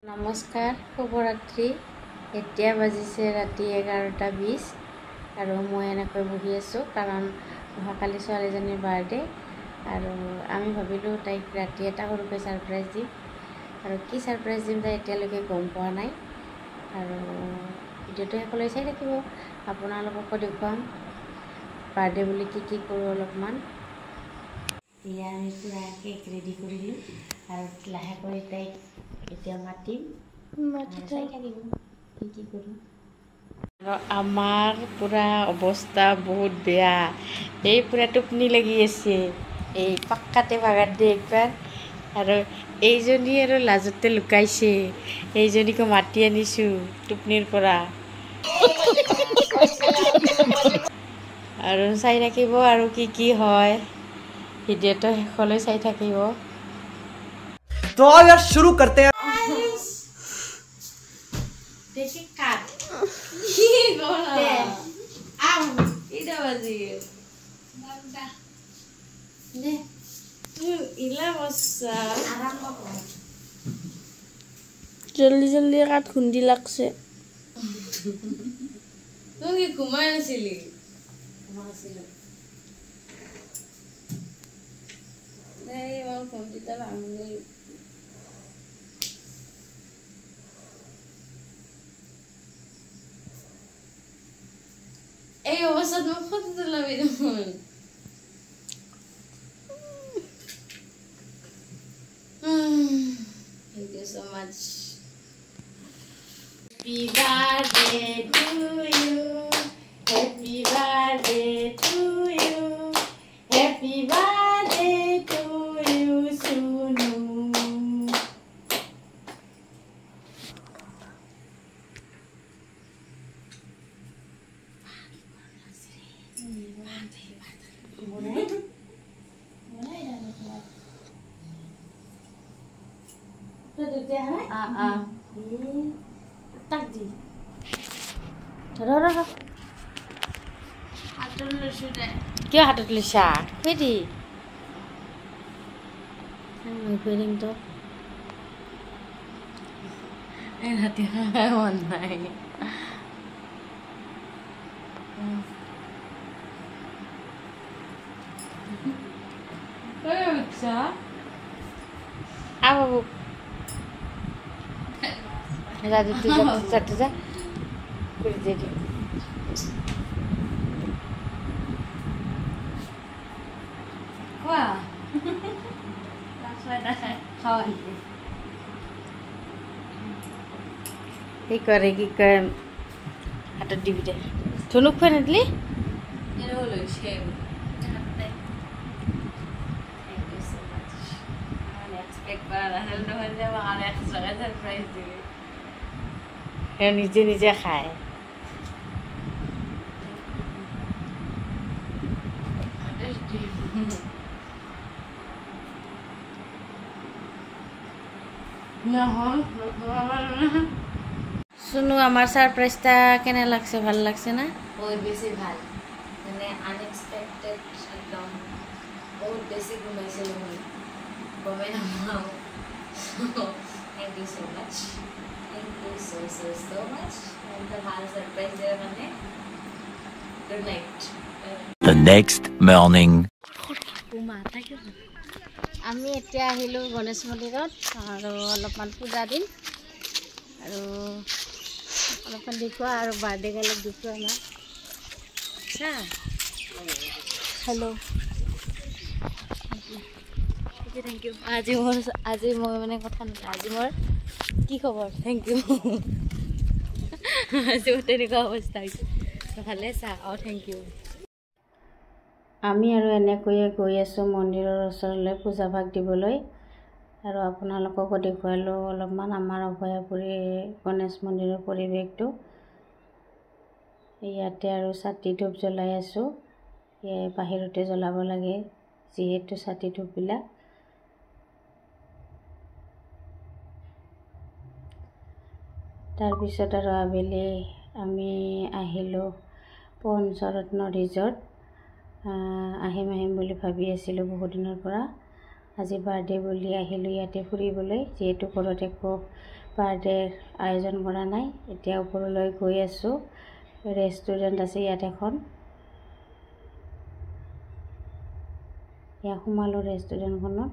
নমস্কাৰ, শুভৰাত্ৰি। এতিয়া বাজিছে ৰাতি 11:20 আৰু মই এনেকৈ বহি আছোঁ কাৰণ অহাকালি ছোৱালীজনীৰ বাৰ্থডে আৰু আমি ভাবিলোঁ তাইক ৰাতি এটা সৰুকৈ ছাৰপ্ৰাইজ দিম আৰু কি ছাৰপ্ৰাইজ দিম তাই এতিয়ালৈকে গম পোৱা নাই আৰু ভিডিঅ'টো শেষলৈ চাই থাকিব। আপোনালোককো দেখুৱাম বাৰ্থডে বুলি কি কৰোঁ অলপমান। এতিয়া আমি পুৰা কেক ৰেডি কৰিলোঁ আৰু লাহেকৈ তাইক এতিয়া মাতিম চাই থাকিব কি কৰোঁ। আৰু আমাৰ পুৰা অৱস্থা বহুত বেয়া, এই পুৰা টোপনি লাগি আছে, এই পাক্কাতে বাগাৰ দিয়ে একবাৰ। আৰু এইজনী আৰু লাজতে লুকাইছে, এইজনীকো মাতি আনিছোঁ টোপনিৰ পৰা আৰু চাই থাকিব আৰু কি হয় ভিডিঅ'টো শেষলৈ চাই থাকিব। तो आओ यार शुरू करते हैं। देखिए काट जल्दी जल्दी काट खुंदी लागছে তুমি ঘুমাই নাছিলি এই অবস্থাত মোক ফটো তোলাবি দেখোন। Thank you so much. Happy birthday to you. Happy birthday to you. Happy birthday to you, Sunu. Tak di. Rara. Hatul sudah. Kya hatul lisa? Pedi. Mau piring tu. Hati hewan naik. Kau bisa? Apa bu? Jadi tu satu saja. Jadi. Wah. Langsung dah kawan. Ikut ada di video. Tunuk pun nanti? Ini boleh share. Thank you so much. Unexpected banget. Hal tu macam extra surprise dia. Yang নিজে খায়। শুনো আমার সারপ্রাইজটা কেন লাগছে, ভালো লাগছে না? বহুত বেশি ভাল, মানে আনএক্সপেক্টেড, একদম বহুত বেশি ঘুমাইছিল মই, গমে নাপাওঁ। থ্যাংক ইউ সো মাচ, থ্যাংক ইউ সো মাচ। একটা ভাল সারপ্রাইজ দেওয়ার মানে। Good night. The next morning. আমি এতিয়া আহিলোঁ গণেশ মন্দিৰত আৰু অলপমান পূজা দিম আৰু অলপমান দেখুৱা আৰু বাৰ্থডে গালক দেখুৱা আমাৰ চা। Hello' thank you. আজি মই মানে কথা নাপাওঁ, আজি মোৰ কি খবৰ? Thank you. আজি মোৰ তেনেকুৱা অৱস্থা হৈছে, ভালে চা। Thank you. আমি আৰু এনেকৈয়ে গৈ আছোঁ মন্দিৰৰ ওচৰলৈ পূজা ভাগ দিবলৈ আৰু আপোনালোককো দেখুৱালোঁ অলপমান আমাৰ অভয়াপুৰী গণেশ মন্দিৰৰ পৰিৱেশটো। ইয়াতে আৰু চাকি ধূপ জ্বলাই আছোঁ, বাহিৰতে জ্বলাব লাগে যিহেতু চাকি ধূপবিলাক। তাৰপিছত আৰু আবেলি আমি আহিলোঁ পঞ্চৰত্ন ৰিজৰ্ট। আহিম বুলি ভাবি আছিলোঁ বহুত দিনৰ পৰা। আজি বাৰ্থডে বুলি আহিলোঁ ইয়াতে ফুৰিবলৈ, যিহেতু ঘৰত একো বাৰ্থডে আয়োজন কৰা নাই। এতিয়া ওপৰলৈ গৈ আছোঁ। ৰেষ্টুৰেণ্ট আছে ইয়াত এখন, ইয়াত সোমালোঁ ৰেষ্টুৰেণ্টখনত।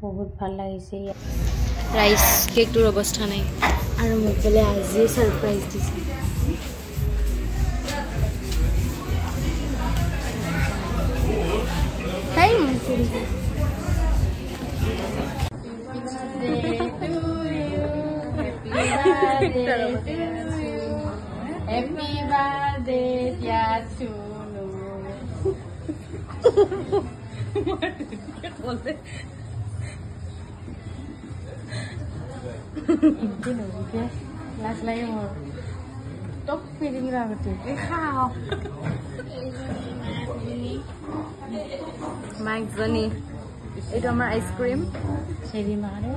বহুত ভাল লাগিছে ইয়াত। ৰাইচ কেকটোৰ অৱস্থা নাই আৰু মোক বোলে আজি ছাৰপ্ৰাইজ দিছে। তাই মোক Happy birthday, dear Chunu. Last lagi mau top piring rambut itu. Mike Zoni. Itu আমার ice cream. Jadi mana?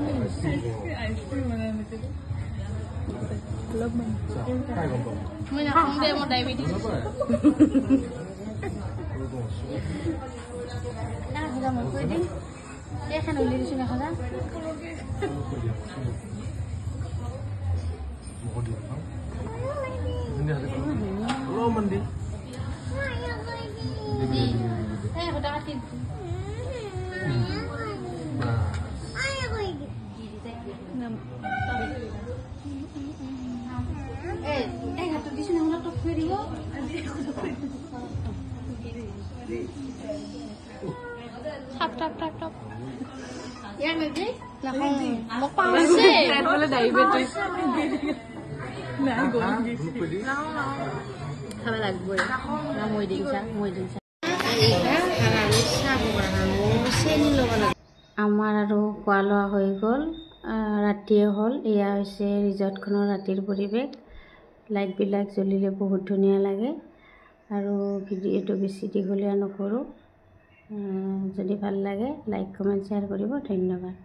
Mana kamu dia mau diabetes? Nah, sudah mau pudding. Dia kan udah di sini kan? Halo Mandi. Aku dah kasih. Nggak di sini udah top piring lo. Tap. Ya nanti, lah kamu mau pause. Saya boleh diabetes. Nah, gue. Sama lagi gue. Nggak mau idingsa. আমাৰ আৰু খোৱা লোৱা হৈ গ'ল, ৰাতিয়ে হ'ল। এয়া হৈছে ৰিজৰ্টখনৰ ৰাতিৰ পৰিৱেশ। লাইটবিলাক জ্বলিলে বহুত ধুনীয়া লাগে। আৰু ভিডিঅ'টো বেছি দীঘলীয়া নকৰোঁ। যদি ভাল লাগে লাইক কমেণ্ট শ্বেয়াৰ কৰিব। ধন্যবাদ।